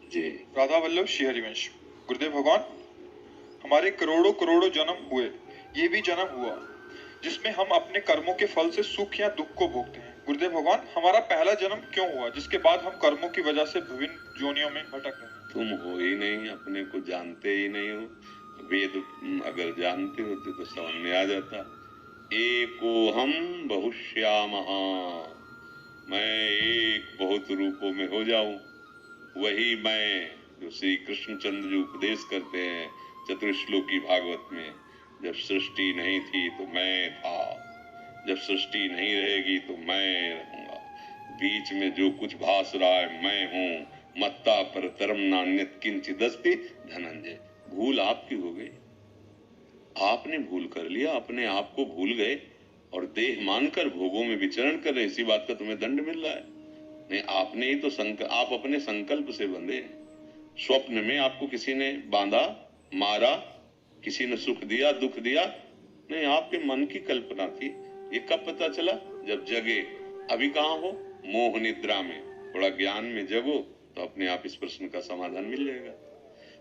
जी। राधा वल्लभ श्री हरिवंश। गुरुदेव भगवान, हमारे करोड़ों करोड़ों जन्म हुए, ये भी जन्म हुआ जिसमें हम अपने कर्मों के फल से सुख या दुख को भोगते हैं। गुरुदेव भगवान, हमारा पहला जन्म क्यों हुआ जिसके बाद हम कर्मों की वजह से विभिन्न योनियों में भटक रहे हैं? तुम हो ही नहीं, अपने को जानते ही नहीं हो। वेद अगर जानते होते तो समझ में आ जाता। एको हम बहुश्यामः, मैं एक बहुत रूपों में हो जाऊं, वही मैं जो श्री कृष्णचंद्र जी उपदेश करते हैं चतुर्श्लोकी भागवत में। जब सृष्टि नहीं थी तो मैं था, जब सृष्टि नहीं रहेगी तो मैं रहूंगा, बीच में जो कुछ भास रहा है मैं हूं। मत्ता परतरम नान्यत किंचित् अस्ति धनंजय। भूल आपकी हो गई, आपने भूल कर लिया, अपने आप को भूल गए और देह मानकर भोगों में विचरण कर रहे। इसी बात का तुम्हें दंड मिल रहा है। नहीं, आपने ही तो आप अपने संकल्प से बंधे। स्वप्न में आपको किसी ने बांधा, मारा, किसी ने सुख दिया, दुख दिया? नहीं, आपके मन की कल्पना थी। ये कब पता चला? जब जगे। अभी कहाँ हो? मोह निद्रा में। थोड़ा ज्ञान में जगो तो अपने आप इस प्रश्न का समाधान मिल जाएगा।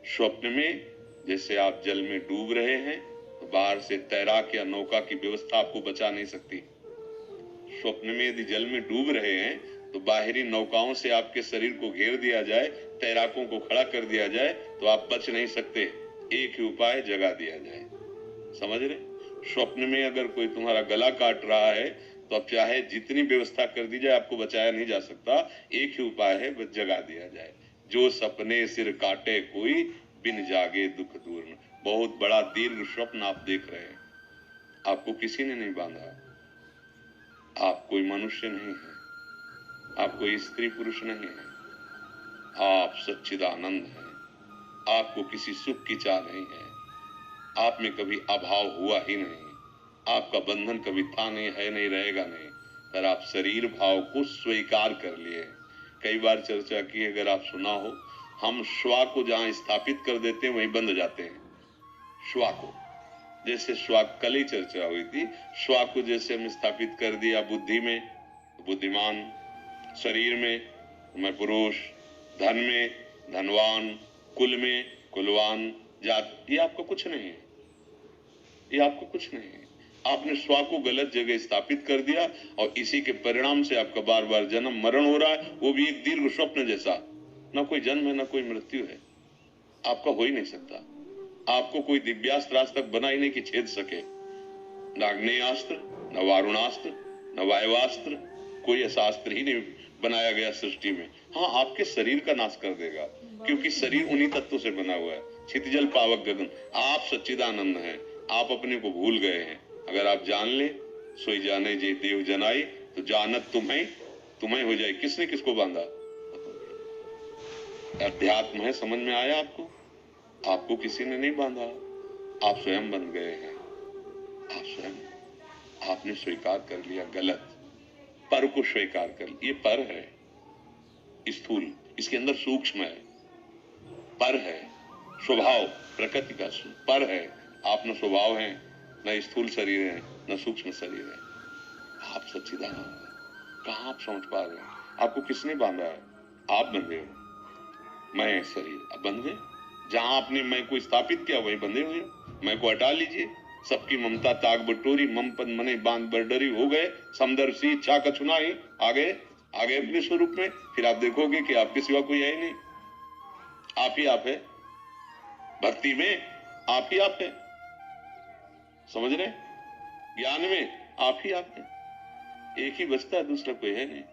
स्वप्न में जैसे आप जल में डूब रहे हैं तो बाहर से तैराक या नौका की व्यवस्था आपको बचा नहीं सकती। स्वप्न में यदि जल में डूब रहे हैं तो बाहरी नौकाओं से आपके शरीर को घेर दिया जाए, तैराकों को खड़ा कर दिया जाए तो आप बच नहीं सकते। एक ही उपाय, जगा दिया जाए। समझ रहे? स्वप्न में अगर कोई तुम्हारा गला काट रहा है तो अब चाहे जितनी व्यवस्था कर दी जाए आपको बचाया नहीं जा सकता। एक ही उपाय है, बस जगा दिया जाए। जो सपने सिर काटे कोई, बिन जागे दुख दूर न। बहुत बड़ा दीर्घ स्वप्न आप देख रहे हैं, आपको किसी ने नहीं बांधा। आप कोई मनुष्य नहीं है, आप कोई स्त्री पुरुष नहीं है, आप सच्चिदानंद हैं। आपको किसी सुख की चाह नहीं है, आप में कभी अभाव हुआ ही नहीं, आपका बंधन कभी था नहीं, है नहीं, रहेगा नहीं। पर आप शरीर भाव को स्वीकार कर लिए। कई बार चर्चा की, अगर आप सुना हो, हम श्वा को जहां स्थापित कर देते हैं वहीं बंध जाते हैं। श्वा को, जैसे श्वा, कल ही चर्चा हुई थी, श्वा को जैसे हम स्थापित कर दिया बुद्धि में, बुद्धिमान, शरीर में मैं पुरुष, धन में धनवान, कुल में कुलवान, जात, ये आपका कुछ नहीं है, ये आपको कुछ नहीं है। आपने स्व को गलत जगह स्थापित कर दिया और इसी के परिणाम से आपका बार बार जन्म मरण हो रहा है, वो भी एक दीर्घ स्वप्न जैसा। ना कोई जन्म है, ना कोई मृत्यु है, आपका हो ही नहीं सकता। आपको कोई दिव्यास्त्र आज तक बना ही नहीं कि छेद सके। न आग्नेयास्त्र, न वारुणास्त्र, न वायुवास्त्र, कोई ऐसा अस्त्र ही नहीं बनाया गया सृष्टि में। हाँ, आपके शरीर का नाश कर देगा, क्योंकि शरीर उन्हीं तत्वों से बना हुआ है। क्षितिजल पावक गगन। आप सच्चिदानंद हैं, आप अपने को भूल गए हैं। अगर आप जान ले, सोई जाने जे देव जनाई, तो जानत तुम्हें तुम्हें हो जाए। किसने किसको बांधा? अध्यात्म है, समझ में आया आपको? आपको किसी ने नहीं बांधा, आप स्वयं बन गए हैं। आप स्वयं, आपने स्वीकार कर लिया गलत, पर को स्वीकार कर लिया। ये पर है स्थूल, इसके अंदर सूक्ष्म है। पर है स्वभाव, प्रकृति का पर है। आप न स्वभाव है, न स्थूल शरीर है, न सूक्ष्म शरीर है। आप सच्चिदानंद है। कहाँ आप समझ पा रहे हैं? आपको किसने बांधा है? आप बंधे हो। मैं शरीर, अब बंधे। जहां आपने मैं को स्थापित किया वही बंधे हुए। मैं को हटा लीजिए। सबकी ममता ताग बटोरी, मम पद मने बांध बरडरी हो गए। समदर्शी इच्छा कछुनाई, आ गए अपने स्वरूप में। फिर आप देखोगे कि आपके सिवा कोई है ही नहीं, आप ही आप है। भक्ति में आप ही आप है, समझ रहे? ज्ञान में आप ही आप है। एक ही बचता है, दूसरा कोई है नहीं।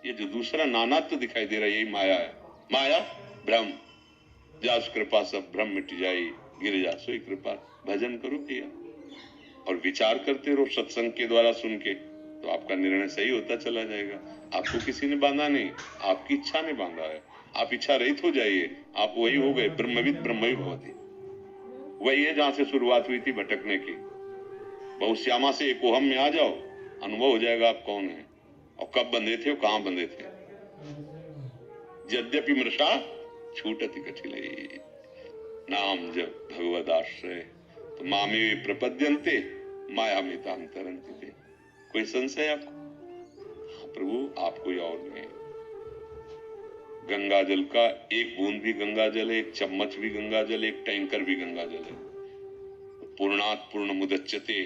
ये जो दूसरा नानात्व दिखाई दे रहा है, यही माया है। माया भ्रम, जास कृपा सब भ्रम मिट जाई, गिर जा सोई कृपा। भजन करो भैया और विचार करते रहो सत्संग के द्वारा सुन के, तो आपका निर्णय सही होता चला जाएगा। आपको किसी ने बांधा नहीं, आपकी इच्छा ने बांधा है। आप इच्छा रहित हो जाइए, आप वही हो गए। ब्रह्मविद ब्रह्मई भवति, वही है जहां से शुरुआत हुई थी भटकने की। बहुश्यामा से एकोहम में आ जाओ, अनुभव हो जाएगा आप कौन है और कब बंधे थे और कहां बंधे थे। यद्यपि मृषा छूटति कठिलई, नाम जब भगवद आश्रय तो मामे प्रपद्यन्ते माया में तांतरंति थे। कोई संशय आपको? हाँ प्रभु, आप कोई और नहीं। गंगा जल का एक बूंद भी गंगा जल है, एक चम्मच भी गंगा जल, एक टैंकर भी गंगा जल है। पूर्णात पूर्ण मुदच्यते,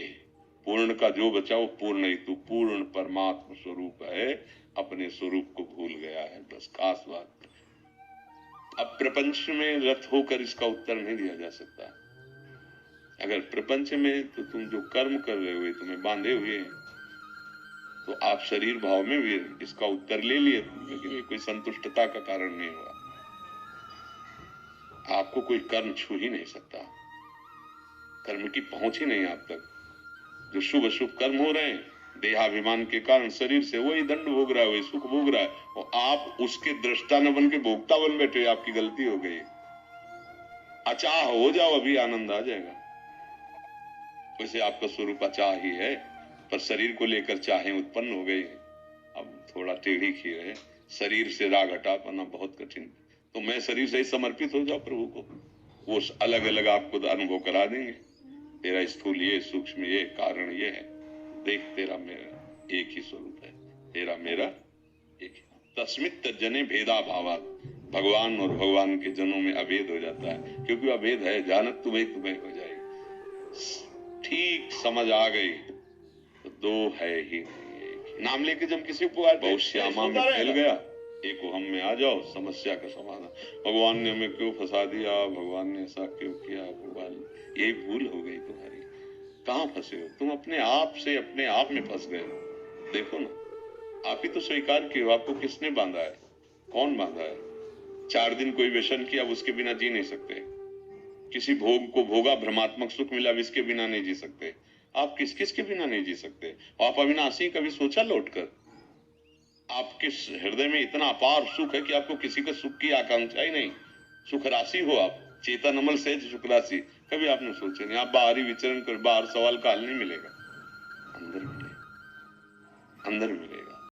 पूर्ण का जो बचा वो पूर्ण ही, तू पूर्ण परमात्मा स्वरूप है, अपने स्वरूप को भूल गया है, बस खास बात। अब प्रपंच में रत होकर इसका उत्तर नहीं दिया जा सकता। अगर प्रपंच में तो तुम जो कर्म कर रहे हो तुम्हें बांधे हुए हैं, तो आप शरीर भाव में भी इसका उत्तर ले लिए, लेकिन ये कोई संतुष्टता का कारण नहीं हुआ। आपको कोई कर्म छू ही नहीं सकता, कर्म की पहुंच ही नहीं आप तक। जो शुभ अशुभ कर्म हो रहे हैं देहाभिमान के कारण शरीर से, वही दंड भोग रहा है, वही सुख भोग रहा है, और आप उसके दृष्टा न बन के भोक्ता बन बैठे, आपकी गलती हो गई। अचाह हो जाओ, अभी आनंद आ जाएगा। वैसे आपका स्वरूप अचाह ही है, पर शरीर को लेकर चाहें उत्पन्न हो गई। अब थोड़ा टेढ़ी खीर है, शरीर से राग हटा पाना बहुत कठिन। तो मैं शरीर से ही समर्पित हो जाओ प्रभु को, वो अलग अलग आपको अनुभव करा देंगे। तेरा स्थूल ये, सूक्ष्म ये, कारण ये है, देख तेरा मेरा एक ही स्वरूप है, तेरा मेरा एक ही। तस्मित जने भेदा भावात, भगवान और भगवान के जनों में अभेद हो जाता है, क्योंकि अभेद है, जानत तुम्हें तुम्हें हो जाएगी। ठीक समझ आ गई तो दो है ही नहीं, एक ही। नाम लेके जब किसी को बहुत श्यामा में फैल गया, एक हम में आ जाओ, समस्या का समाधान। भगवान ने हमें क्यों फंसा दिया, भगवान ने ऐसा क्यों किया, भगवान, यही भूल हो गई तुम्हारी। कहाँ फंसे हो तुम? अपने आप से अपने आप में फंस गए। देखो ना, आप ही तो स्वीकार किए हो, आपको किसने बांधा है? कौन बांधा है? 4 दिन कोई व्यसन किया, उसके बिना जी नहीं सकते। किसी भोग को भोगा, भ्रमात्मक सुख मिला, इसके बिना नहीं जी सकते। आप किस किस के बिना नहीं जी सकते? आप अविनाशी कभी सोचा लौटकर? आपके हृदय में इतना अपार सुख है कि आपको किसी का सुख की आकांक्षा ही नहीं। सुख राशि हो आप, चेतन अमल सहज सुख राशि, कभी आपने सोचे नहीं। आप बाहरी विचरण कर, बाहर सवाल का हल नहीं मिलेगा, अंदर मिलेगा, अंदर मिलेगा।